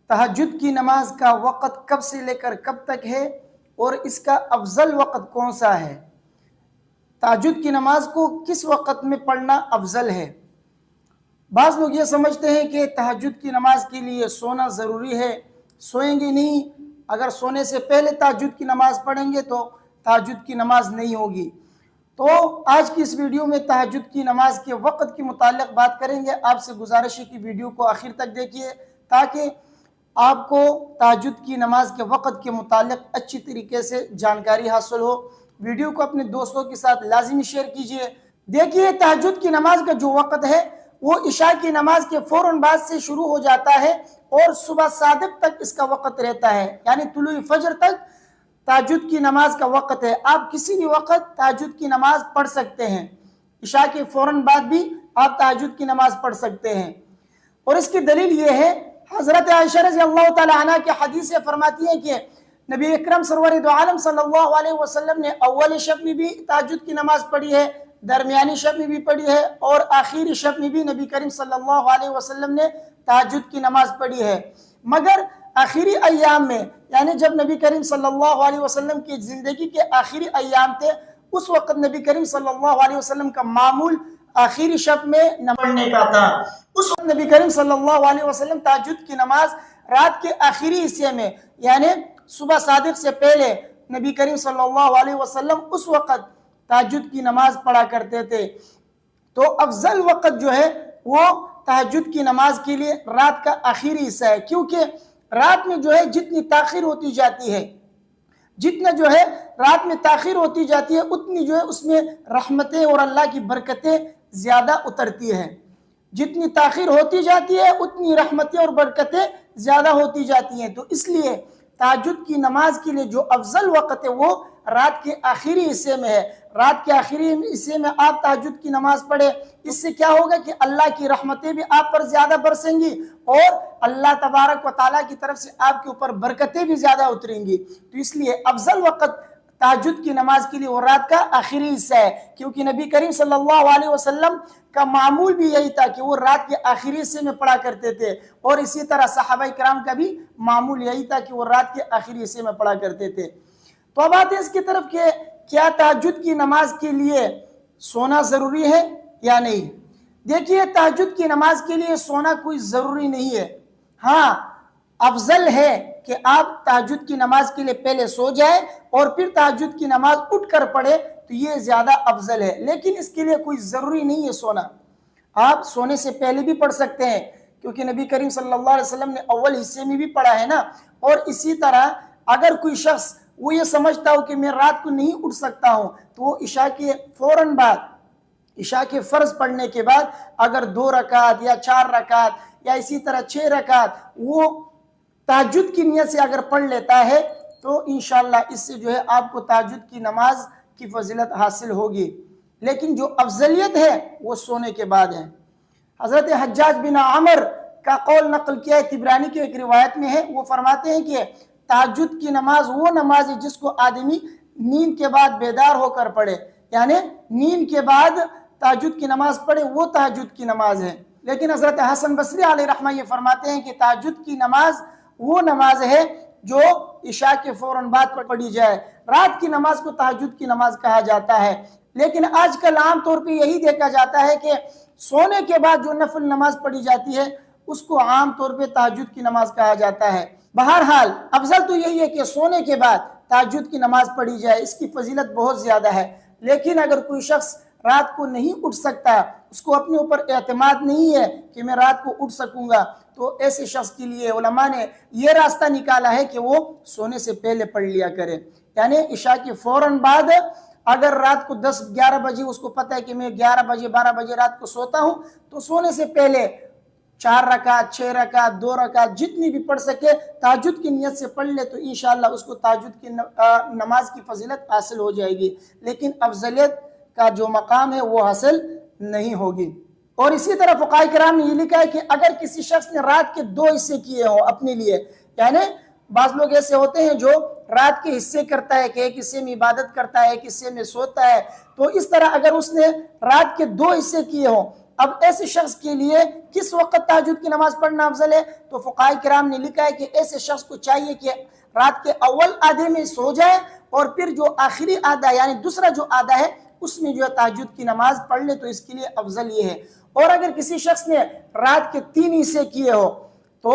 تہجد کی نماز کا وقت کب سے لے کر کب تک ہے اور اس کا افضل وقت کون سا ہے؟ تہجد کی نماز کو کس وقت میں پڑھنا افضل ہے؟ بعض لوگ یہ سمجھتے ہیں کہ تہجد کی نماز کے لیے سونا ضروری ہے، سوئیں گے نہیں، اگر سونے سے پہلے تہجد کی نماز پڑھیں گے تو تہجد کی نماز نہیں ہوگی۔ تو آج کی اس ویڈیو میں تہجد کی نماز کے وقت کے متعلق بات کریں گے۔ آپ سے گزارش ہے کہ ویڈیو کو آخر تک دیکھیے تاکہ آپ کو تہجد کی نماز کے وقت کے متعلق اچھی طریقے سے جانکاری حاصل ہو۔ ویڈیو کو اپنے دوستوں کے ساتھ لازمی شیئر کیجیے۔ دیکھیے، تہجد کی نماز کا جو وقت ہے وہ عشاء کی نماز کے فوراً بعد سے شروع ہو جاتا ہے اور صبح صادق تک اس کا وقت رہتا ہے، یعنی طلوع فجر تک تہجد کی نماز کا وقت ہے۔ آپ کسی بھی وقت تہجد کی نماز پڑھ سکتے ہیں، عشاء کے فوراً بعد بھی آپ تہجد کی نماز پڑھ سکتے ہیں۔ اور اس کی دلیل یہ ہے، حضرت عائشہ رضی اللہ تعالی عنہ کی حدیث سے فرماتی ہیں کہ نبی اکرم سرور دو عالم صلی اللہ علیہ وسلم نے اول شب میں بھی تہجد کی نماز پڑھی ہے، درمیانی شب میں بھی پڑھی ہے اور آخری شب میں بھی نبی کریم صلی اللہ علیہ وسلم نے تہجد کی نماز پڑھی ہے۔ مگر آخری ایام میں، یعنی جب نبی کریم صلی اللہ علیہ وسلم کی زندگی کے آخری ایام تھے، اس وقت نبی کریم صلی اللہ علیہ وسلم کا معمول آخری شب میں نماز پڑھنے کا تھا۔ اس وقت نبی کریم صلی اللہ علیہ وسلم تہجد کی نماز رات کے آخری حصے میں، یعنی صبح صادق سے پہلے نبی کریم صلی اللہ علیہ وسلم اس وقت تہجد کی نماز پڑھا کرتے تھے۔ تو افضل وقت جو ہے وہ تہجد کی نماز کے لیے رات کا آخری حصہ ہے، کیونکہ رات میں جو ہے جتنی تاخیر ہوتی جاتی ہے، جتنا جو ہے رات میں تاخیر ہوتی جاتی ہے، اتنی جو ہے اس میں رحمتیں اور اللہ کی برکتیں زیادہ اترتی ہیں۔ جتنی تاخیر ہوتی جاتی ہے اتنی رحمتیں اور برکتیں زیادہ ہوتی جاتی ہیں۔ تو اس لیے تہجد کی نماز کے لیے جو افضل وقت ہے وہ رات کے آخری حصے میں ہے۔ رات کے آخری حصے میں آپ تہجد کی نماز پڑھیں، اس سے کیا ہوگا کہ اللہ کی رحمتیں بھی آپ پر زیادہ برسیں گی اور اللہ تبارک و تعالیٰ کی طرف سے آپ کے اوپر برکتیں بھی زیادہ اتریں گی۔ تو اس لیے افضل وقت تہجد کی نماز کے لیے وہ رات کا آخری حصہ ہے، کیونکہ نبی کریم صلی اللہ علیہ وسلم کا معمول بھی یہی تھا کہ وہ رات کے آخری حصے میں پڑھا کرتے تھے، اور اسی طرح صحابہ کرام کا بھی معمول یہی تھا کہ وہ رات کے آخری حصے میں پڑھا کرتے تھے۔ تو اب آتے ہیں اس کی طرف کہ کیا تہجد کی نماز کے لیے سونا ضروری ہے یا نہیں؟ دیکھیے، تہجد کی نماز کے لیے سونا کوئی ضروری نہیں ہے۔ ہاں، افضل ہے کہ آپ تہجد کی نماز کے لیے پہلے سو جائیں اور پھر تہجد کی نماز اٹھ کر پڑھیں، تو یہ زیادہ افضل ہے، لیکن اس کے لیے کوئی ضروری نہیں ہے سونا۔ آپ سونے سے پہلے بھی پڑھ سکتے ہیں، کیونکہ نبی کریم صلی اللہ علیہ وسلم نے اول حصے میں بھی پڑھا ہے نا۔ اور اسی طرح اگر کوئی شخص وہ یہ سمجھتا ہو کہ میں رات کو نہیں اٹھ سکتا ہوں، تو وہ عشاء کے فوراً بعد، عشاء کے فرض پڑھنے کے بعد اگر 2 رکعت یا 4 رکعت یا اسی طرح 6 رکعت وہ تہجد کی نیت سے اگر پڑھ لیتا ہے تو انشاءاللہ اس سے جو ہے آپ کو تہجد کی نماز کی فضیلت حاصل ہوگی، لیکن جو افضلیت ہے وہ سونے کے بعد ہے۔ حضرت حجاج بن عمر کا قول نقل کیا ہے، طبرانی کی ایک روایت میں ہے، وہ فرماتے ہیں کہ تہجد کی نماز وہ نماز ہے جس کو آدمی نیند کے بعد بیدار ہو کر پڑھے، یعنی نیند کے بعد تہجد کی نماز پڑھے، وہ تہجد کی نماز ہے۔ لیکن حضرت حسن بصری علیہ رحمہ یہ فرماتے ہیں کہ تہجد کی نماز وہ نماز ہے جو عشاء کے فوراً بعد پڑھی جائے۔ رات کی نماز کو تہجد کی نماز کہا جاتا ہے، لیکن آج کل عام طور پہ یہی دیکھا جاتا ہے کہ سونے کے بعد جو نفل نماز پڑھی جاتی ہے اس کو عام طور پہ تہجد کی نماز کہا جاتا ہے۔ بہرحال افضل تو یہی ہے کہ سونے کے بعد تہجد کی نماز پڑھی جائے، اس کی فضیلت بہت زیادہ ہے۔ لیکن اگر کوئی شخص رات کو نہیں اٹھ سکتا، اس کو اپنے اوپر اعتماد نہیں ہے کہ میں رات کو اٹھ سکوں گا، تو ایسے شخص کے لیے علماء نے یہ راستہ نکالا ہے کہ وہ سونے سے پہلے پڑھ لیا کرے، یعنی عشاء کے فوراً بعد اگر رات کو 10-11 بجے اس کو پتہ ہے کہ میں 11 بجے 12 بجے رات کو سوتا ہوں، تو سونے سے پہلے 4 رکعت 6 رکعت 2 رکعت جتنی بھی پڑھ سکے تہجد کی نیت سے پڑھ لے، تو انشاءاللہ اس کو تہجد کی نماز کی فضیلت حاصل ہو جائے گی، لیکن افضلیت کا جو مقام ہے وہ حاصل نہیں ہوگی۔ اور اسی طرح فقہاء کرام نے یہ لکھا ہے کہ اگر کسی شخص نے رات کے 2 حصے کیے ہوں اپنے لیے، یعنی بعض لوگ ایسے ہوتے ہیں جو رات کے حصے کرتا ہے کہ ایک حصے میں عبادت کرتا ہے، ایک حصے میں سوتا ہے، تو اس طرح اگر اس نے رات کے 2 حصے کیے ہوں، اب ایسے شخص کے لیے کس وقت تہجد کی نماز پڑھنا افضل ہے؟ تو فقہاء کرام نے لکھا ہے کہ ایسے شخص کو چاہیے کہ رات کے اول آدھے میں سو جائے اور پھر جو آخری آدھا یعنی دوسرا جو آدھا ہے اس میں جو ہے تہجد کی نماز پڑھ لے، تو اس کے لیے افضل یہ ہے۔ اور اگر کسی شخص نے رات کے 3 حصے کیے ہو تو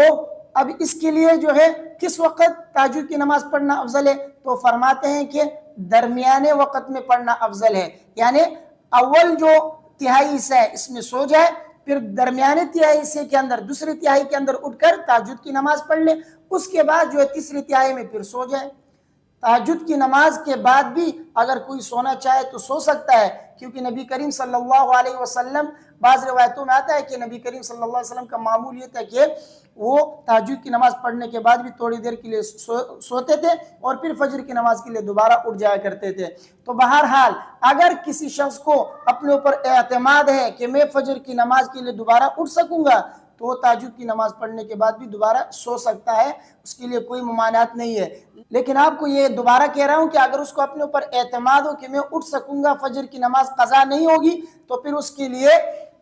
اب اس کے لیے جو ہے کس وقت تہجد کی نماز پڑھنا افضل ہے؟ تو فرماتے ہیں کہ درمیانے وقت میں پڑھنا افضل ہے، یعنی اول جو تہائی حصہ ہے اس میں سو جائے، پھر درمیانے تہائی حصے کے اندر دوسری تہائی کے اندر اٹھ کر تہجد کی نماز پڑھ لے، اس کے بعد جو ہے تیسری تہائی میں پھر سو جائے۔ تہجد کی نماز کے بعد بھی اگر کوئی سونا چاہے تو سو سکتا ہے، کیونکہ نبی کریم صلی اللہ علیہ وسلم، بعض روایتوں میں آتا ہے کہ نبی کریم صلی اللہ علیہ وسلم کا معمول یہ تھا کہ وہ تہجد کی نماز پڑھنے کے بعد بھی تھوڑی دیر کے لیے سوتے تھے اور پھر فجر کی نماز کے لیے دوبارہ اٹھ جایا کرتے تھے۔ تو بہرحال اگر کسی شخص کو اپنے اوپر اعتماد ہے کہ میں فجر کی نماز کے لیے دوبارہ اٹھ سکوں گا تو وہ تہجد کی نماز پڑھنے کے بعد بھی دوبارہ سو سکتا ہے، اس کے لیے کوئی ممانعت نہیں ہے۔ لیکن آپ کو یہ دوبارہ کہہ رہا ہوں کہ اگر اس کو اپنے اوپر اعتماد ہو کہ میں اٹھ سکوں گا، فجر کی نماز قضا نہیں ہوگی، تو پھر اس کے لیے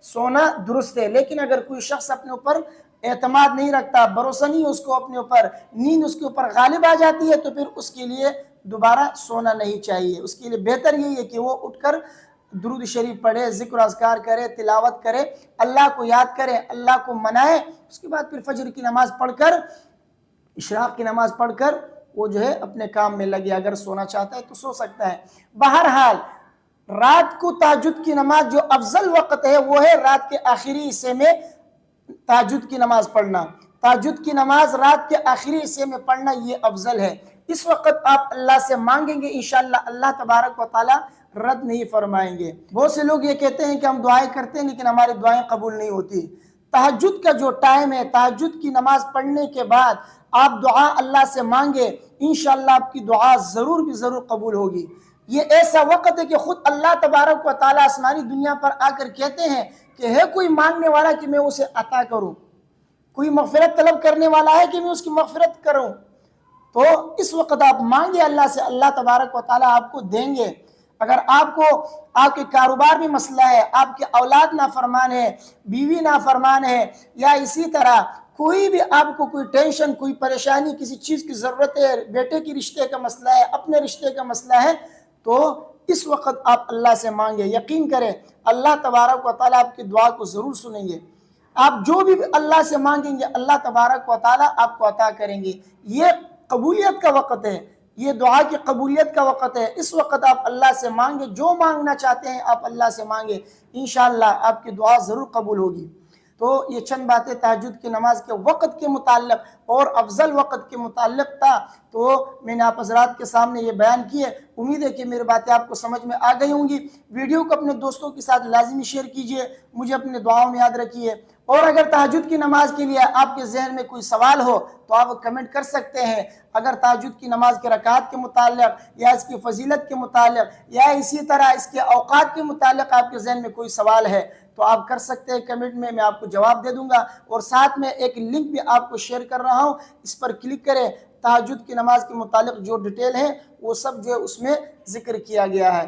سونا درست ہے۔ لیکن اگر کوئی شخص اپنے اوپر اعتماد نہیں رکھتا، بھروسہ نہیں اس کو اپنے اوپر، نیند اس کے اوپر غالب آ جاتی ہے، تو پھر اس کے لیے دوبارہ سونا نہیں چاہیے۔ اس کے لیے بہتر یہی ہے کہ وہ اٹھ کر درود شریف پڑھے، ذکر اذکار کرے، تلاوت کرے، اللہ کو یاد کرے، اللہ کو منائے، اس کے بعد پھر فجر کی نماز پڑھ کر، اشراق کی نماز پڑھ کر وہ جو ہے اپنے کام میں لگے۔ اگر سونا چاہتا ہے تو سو سکتا ہے۔ بہرحال رات کو تہجد کی نماز جو افضل وقت ہے وہ ہے رات کے آخری حصے میں تہجد کی نماز پڑھنا۔ تہجد کی نماز رات کے آخری حصے میں پڑھنا یہ افضل ہے۔ اس وقت آپ اللہ سے مانگیں گے، انشاءاللہ اللہ تبارک و تعالی رد نہیں فرمائیں گے۔ بہت سے لوگ یہ کہتے ہیں کہ ہم دعائیں کرتے ہیں لیکن ہماری دعائیں قبول نہیں ہوتی۔ تہجد کا جو ٹائم ہے، تہجد کی نماز پڑھنے کے بعد آپ دعا اللہ سے مانگے، انشاءاللہ آپ کی دعا ضرور بھی ضرور قبول ہوگی۔ یہ ایسا وقت ہے کہ خود اللہ تبارک و تعالی آسمانی دنیا پر آ کر کہتے ہیں کہ ہے کوئی مانگنے والا کہ میں اسے عطا کروں، کوئی مغفرت طلب کرنے والا ہے کہ میں اس کی مغفرت کروں۔ تو اس وقت آپ مانگے اللہ سے، اللہ تبارک و تعالی آپ کو دیں گے۔ اگر آپ کو آپ کے کاروبار میں مسئلہ ہے، آپ کے اولاد نافرمان ہے، بیوی نافرمان ہے، یا اسی طرح کوئی بھی آپ کو کوئی ٹینشن، کوئی پریشانی، کسی چیز کی ضرورت ہے، بیٹے کی رشتے کا مسئلہ ہے، اپنے رشتے کا مسئلہ ہے، تو اس وقت آپ اللہ سے مانگے۔ یقین کریں اللہ تبارک و تعالیٰ آپ کی دعا کو ضرور سنیں گے۔ آپ جو بھی اللہ سے مانگیں گے اللہ تبارک و تعالیٰ آپ کو عطا کریں گے۔ یہ قبولیت کا وقت ہے، یہ دعا کی قبولیت کا وقت ہے۔ اس وقت آپ اللہ سے مانگے، جو مانگنا چاہتے ہیں آپ اللہ سے مانگے، انشاءاللہ آپ کی دعا ضرور قبول ہوگی۔ تو یہ چند باتیں تہجد کی نماز کے وقت کے متعلق اور افضل وقت کے متعلق تھا، تو میں نے آپ حضرات کے سامنے یہ بیان کی ہے۔ امید ہے کہ میری باتیں آپ کو سمجھ میں آ گئی ہوں گی۔ ویڈیو کو اپنے دوستوں کے ساتھ لازمی شیئر کیجئے، مجھے اپنے دعاؤں میں یاد رکھیے۔ اور اگر تہجد کی نماز کے لیے آپ کے ذہن میں کوئی سوال ہو تو آپ کمنٹ کر سکتے ہیں۔ اگر تہجد کی نماز کے رکعات کے متعلق یا اس کی فضیلت کے متعلق یا اسی طرح اس کے اوقات کے متعلق آپ کے ذہن میں کوئی سوال ہے تو آپ کر سکتے ہیں کمنٹ میں آپ کو جواب دے دوں گا۔ اور ساتھ میں ایک لنک بھی آپ کو شیئر کر رہا ہوں، اس پر کلک کریں، تہجد کی نماز کے متعلق جو ڈیٹیل ہے وہ سب جو ہے اس میں ذکر کیا گیا ہے۔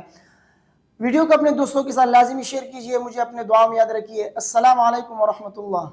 ویڈیو کو اپنے دوستوں کے ساتھ لازمی شیئر کیجئے، مجھے اپنے دعاؤں میں یاد رکھیے۔ السلام علیکم ورحمۃ اللہ۔